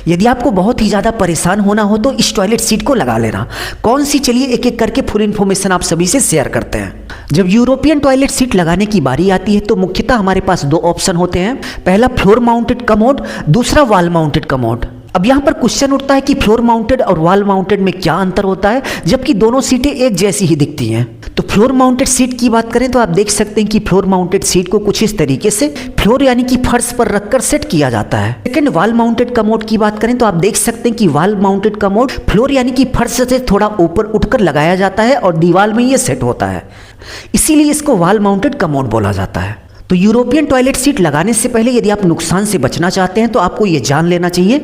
यदि आपको बहुत ही ज़्यादा परेशान होना हो तो इस टॉयलेट सीट को लगा लेना। कौन सी, चलिए एक एक करके फुल इन्फॉर्मेशन आप सभी से शेयर करते हैं। जब यूरोपियन टॉयलेट सीट लगाने की बारी आती है तो मुख्यतः हमारे पास दो ऑप्शन होते हैं, पहला फ्लोर माउंटेड कमोड, दूसरा वॉल माउंटेड कमोड। अब यहाँ पर क्वेश्चन उठता है कि फ्लोर माउंटेड और वॉल माउंटेड में क्या अंतर होता है, जबकि दोनों सीटें एक जैसी ही दिखती हैं। तो फ्लोर माउंटेड सीट की बात करें तो आप देख सकते हैं कि फ्लोर माउंटेड सीट को कुछ इस तरीके से फ्लोर यानी कि फर्श पर रखकर सेट किया जाता है। सेकंड, वॉल माउंटेड कमोड की बात करें तो आप देख सकते हैं कि वॉल माउंटेड कमोड फ्लोर यानी कि फर्श से थोड़ा ऊपर उठकर लगाया जाता है और दीवार में ये सेट होता है, इसीलिए इसको वॉल माउंटेड कमोड बोला जाता है। तो यूरोपियन टॉयलेट सीट लगाने से पहले यदि आप नुकसान से बचना चाहते हैं तो आपको ये जान लेना चाहिए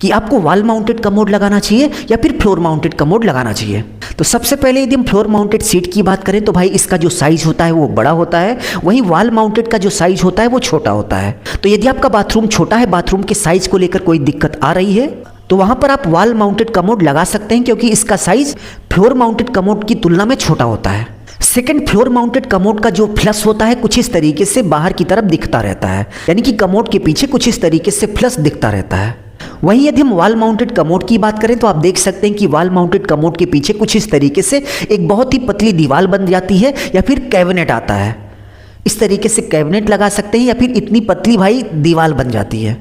कि आपको वॉल माउंटेड कमोड लगाना चाहिए या फिर फ्लोर माउंटेड कमोड लगाना चाहिए। तो सबसे पहले यदि हम फ्लोर माउंटेड सीट की बात करें तो भाई इसका जो साइज होता है वो बड़ा होता है, वहीं वॉल माउंटेड का जो साइज होता है वो छोटा होता है। तो यदि आपका बाथरूम छोटा है, बाथरूम के साइज को लेकर कोई दिक्कत आ रही है तो वहां पर आप वॉल माउंटेड कमोड लगा सकते हैं, क्योंकि इसका साइज फ्लोर माउंटेड कमोड की तुलना में छोटा होता है। सेकंड, फ्लोर माउंटेड कमोड का जो फ्लश होता है कुछ इस तरीके से बाहर की तरफ दिखता रहता है, यानी कि कमोड के पीछे कुछ इस तरीके से फ्लश दिखता रहता है। वहीं यदि हम वॉल माउंटेड कमोड की बात करें तो आप देख सकते हैं कि वॉल माउंटेड कमोड के पीछे कुछ इस तरीके से एक बहुत ही पतली दीवार बन जाती है या फिर कैबिनेट आता है। इस तरीके से कैबिनेट लगा सकते हैं या फिर इतनी पतली भाई दीवार बन जाती है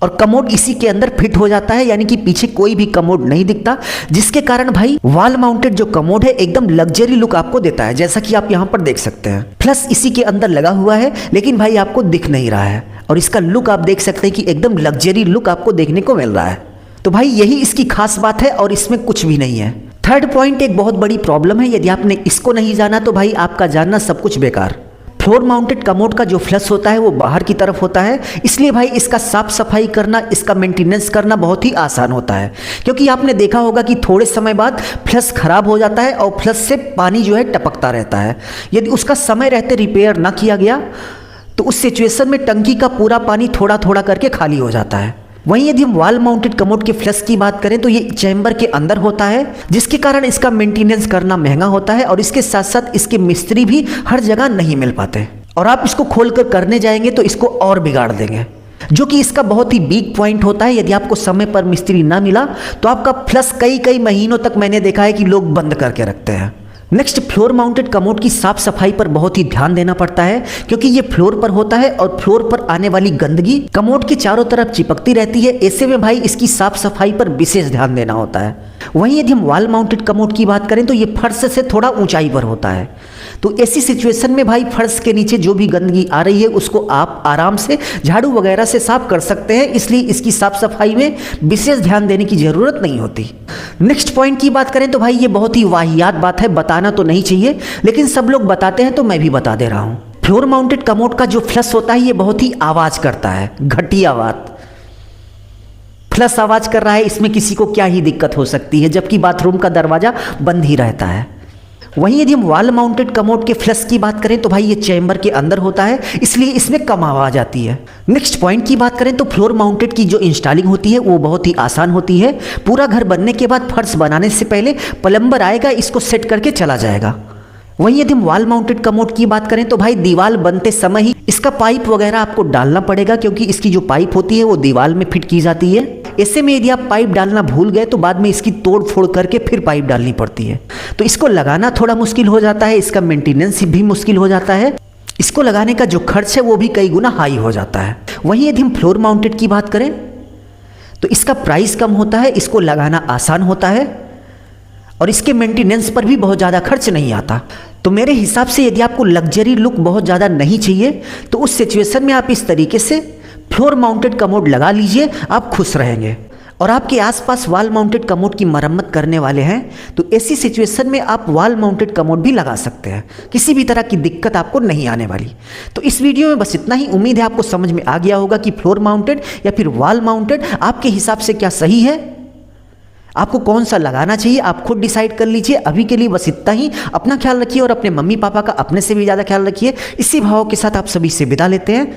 और कमोड इसी के अंदर फिट हो जाता है, यानी कि पीछे कोई भी कमोड नहीं दिखता, जिसके कारण भाई वॉल माउंटेड जो कमोड है एकदम लग्जरी लुक आपको देता है, जैसा कि आप यहाँ पर देख सकते हैं। प्लस इसी के अंदर लगा हुआ है लेकिन भाई आपको दिख नहीं रहा है और इसका लुक आप देख सकते हैं कि एकदम लग्जरी लुक आपको देखने को मिल रहा है। तो भाई यही इसकी खास बात है और इसमें कुछ भी नहीं है। थर्ड पॉइंट, एक बहुत बड़ी प्रॉब्लम है, यदि आपने इसको नहीं जाना तो भाई आपका जानना सब कुछ बेकार। फ्लोर माउंटेड कमोड का जो फ्लश होता है वो बाहर की तरफ होता है, इसलिए भाई इसका साफ सफाई करना, इसका मेंटेनेंस करना बहुत ही आसान होता है, क्योंकि आपने देखा होगा कि थोड़े समय बाद फ्लश खराब हो जाता है और फ्लश से पानी जो है टपकता रहता है। यदि उसका समय रहते रिपेयर ना किया गया तो उस सिचुएशन में टंकी का पूरा पानी थोड़ा थोड़ा करके खाली हो जाता है। वहीं यदि हम वॉल माउंटेड कमोड के फ्लश की बात करें तो ये चैम्बर के अंदर होता है, जिसके कारण इसका मेंटेनेंस करना महंगा होता है और इसके साथ साथ इसके मिस्त्री भी हर जगह नहीं मिल पाते और आप इसको खोलकर करने जाएंगे तो इसको और बिगाड़ देंगे, जो कि इसका बहुत ही वीक पॉइंट होता है। यदि आपको समय पर मिस्त्री ना मिला तो आपका फ्लश कई महीनों तक मैंने देखा है कि लोग बंद करके रखते हैं। नेक्स्ट, फ्लोर माउंटेड कमोड की साफ सफाई पर बहुत ही ध्यान देना पड़ता है, क्योंकि ये फ्लोर पर होता है और फ्लोर पर आने वाली गंदगी कमोड के चारों तरफ चिपकती रहती है। ऐसे में भाई इसकी साफ सफाई पर विशेष ध्यान देना होता है। वहीं यदि हम वॉल माउंटेड कमोड की बात करें तो ये फर्श से थोड़ा ऊंचाई पर होता है, तो ऐसी सिचुएशन में भाई फर्श के नीचे जो भी गंदगी आ रही है उसको आप आराम से झाड़ू वगैरह से साफ कर सकते हैं, इसलिए इसकी साफ सफाई में विशेष ध्यान देने की जरूरत नहीं होती। नेक्स्ट पॉइंट की बात करें तो भाई ये बहुत ही वाहियात बात है, बताना तो नहीं चाहिए लेकिन सब लोग बताते हैं तो मैं भी बता दे रहा हूं। फ्लोर माउंटेड कमोड का जो फ्लश होता है ये बहुत ही आवाज करता है, घटिया बात। फ्लश आवाज कर रहा है, इसमें किसी को क्या ही दिक्कत हो सकती है, जबकि बाथरूम का दरवाजा बंद ही रहता है। वहीं यदि हम वॉल माउंटेड कमोड के फ्लश की बात करें तो भाई ये चैम्बर के अंदर होता है, इसलिए इसमें कम आवाज आती है। नेक्स्ट पॉइंट की बात करें तो फ्लोर माउंटेड की जो इंस्टॉलिंग होती है वो बहुत ही आसान होती है। पूरा घर बनने के बाद फर्श बनाने से पहले प्लम्बर आएगा, इसको सेट करके चला जाएगा। वहीं यदि हम वॉल माउंटेड कमोड की बात करें तो भाई दीवार बनते समय ही इसका पाइप वगैरह आपको डालना पड़ेगा, क्योंकि इसकी जो पाइप होती है वो दीवार में फिट की जाती है। ऐसे में यदि आप पाइप डालना भूल गए तो बाद में इसकी तोड़ फोड़ करके फिर पाइप डालनी पड़ती है, तो इसको लगाना थोड़ा मुश्किल हो जाता है, इसका मेंटेनेंस भी मुश्किल हो जाता है, इसको लगाने का जो खर्च है वो भी कई गुना हाई हो जाता है। वहीं यदि हम फ्लोर माउंटेड की बात करें तो इसका प्राइस कम होता है, इसको लगाना आसान होता है और इसके मेंटेनेंस पर भी बहुत ज़्यादा खर्च नहीं आता। तो मेरे हिसाब से यदि आपको लग्जरी लुक बहुत ज़्यादा नहीं चाहिए तो उस सिचुएशन में आप इस तरीके से फ्लोर माउंटेड कमोड लगा लीजिए, आप खुश रहेंगे। और आपके आसपास वॉल माउंटेड कमोड की मरम्मत करने वाले हैं तो ऐसी सिचुएशन में आप वॉल माउंटेड कमोड भी लगा सकते हैं, किसी भी तरह की दिक्कत आपको नहीं आने वाली। तो इस वीडियो में बस इतना ही। उम्मीद है आपको समझ में आ गया होगा कि फ्लोर माउंटेड या फिर वॉल माउंटेड आपके हिसाब से क्या सही है, आपको कौन सा लगाना चाहिए, आप खुद डिसाइड कर लीजिए। अभी के लिए बस इतना ही। अपना ख्याल रखिए और अपने मम्मी पापा का अपने से भी ज़्यादा ख्याल रखिए। इसी भाव के साथ आप सभी से विदा लेते हैं।